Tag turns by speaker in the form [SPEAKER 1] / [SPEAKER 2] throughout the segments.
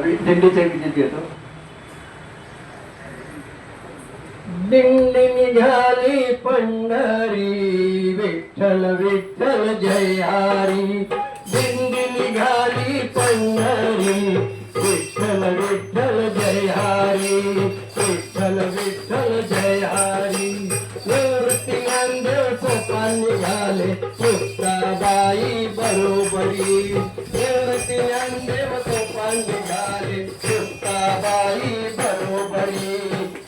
[SPEAKER 1] दिंडीचे विजित घेतो. दिंडी निघाली पंढरी, विठ्ठल विठ्ठल जय हरी. दिंडी निघाली पंढरी, विठ्ठल विठ्ठल जय हरी. विठ्ठल विठ्ठल जय हरी. निवृत्ती ज्ञानदेव सोपान निघाले, मुक्ताबाई बरोबरी. निवृत्ती ज्ञानदेव सोपान निघाले, मुक्ताबाई बरोबरी.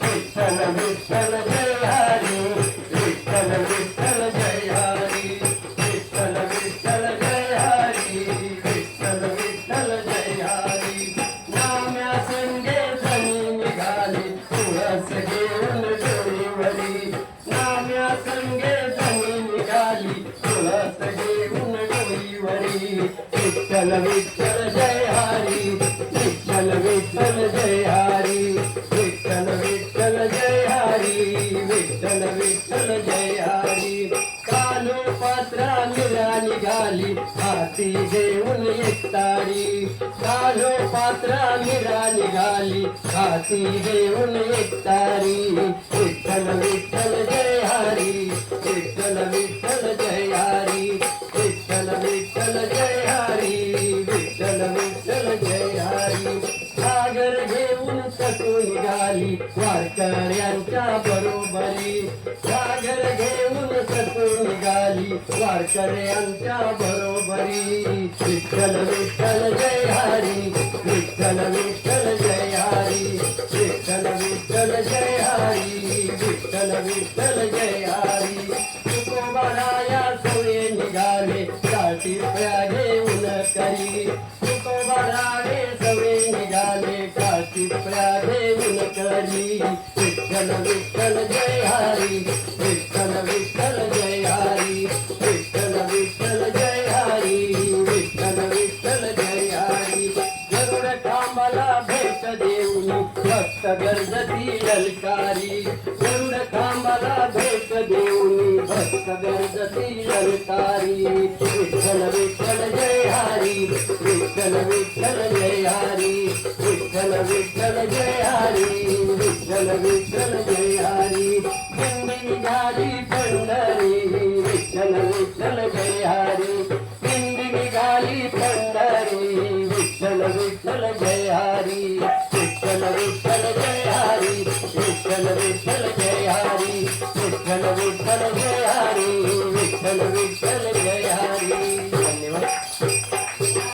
[SPEAKER 1] विठ्ठल विठ्ठल जय हरी. विठ्ठल विठ्ठल जय हरी. विठ्ठल विठ्ठल जय हरी. विठ्ठल विठ्ठल जय हरी. नाम्या संगे जणी निघाली, तुळस घेऊन डोईवरी. नाम्या संगे जणी निघाली, तुळस घेऊन डोईवरी. विठ्ठल विठ्ठल जय हरी. विठ्ठल विठ्ठल जय हरी. विठ्ठल विठ्ठल जय हरी. विठ्ठल विठ्ठल जय हरी. कालो पात्रा मीरा निघाली, हाती घेऊन एकतारी. कालो पात्रा मीरा निघाली, हाती घेऊन एकतारी. विठ्ठल विठ्ठल जय हरी. विठ्ठल विठ्ठल जय हरी. विठ्ठल विठ्ठल जय हरी. विठ्ठल विठ्ठल जय हरी. सागर घेऊन सटू निघाली, वारकऱ्यांच्या बरोबरी. सागर घेऊन सटू निघाली, वारकऱ्यांच्या बरोबरी. विठ्ठल विठ्ठल जय हरी. विठ्ठल विठ्ठल जय हरी. विठ्ठल विठ्ठल जय हरी. विठ्ठल विठ्ठल जय हरी. तुकोबाराया सोये निघाले, काठीप्या घेऊन करी. तुकोबाराये सवे निघाले, काठीप्या घेऊन करी. विठ्ठल विठ्ठल जय हरी. विठ्ठल विठ्ठल जय हरी. विठ्ठल विठ्ठल जय हरी. विठ्ठल विठ्ठल जय हरी. गरुड खांबाला भेट देऊन भक्त गर्जती ललकारी. गरुड खांबाला भेट देऊन भक्त गर्जती ललकारी. विठ्ठल विठ्ठल जय हरी. विठ्ठल विठ्ठल जय हरी. विठ्ठल विठ्ठल जय हरी. विठ्ठल विठ्ठल जय हरी. दिंडी निघाली पंढरी, विठ्ठल विठ्ठल जय हरी. दिंडी निघाली पंढरी, विठ्ठल विठ्ठल जय हरी. विठ्ठल विठ्ठल जय हरी. विठ्ठल विठ्ठल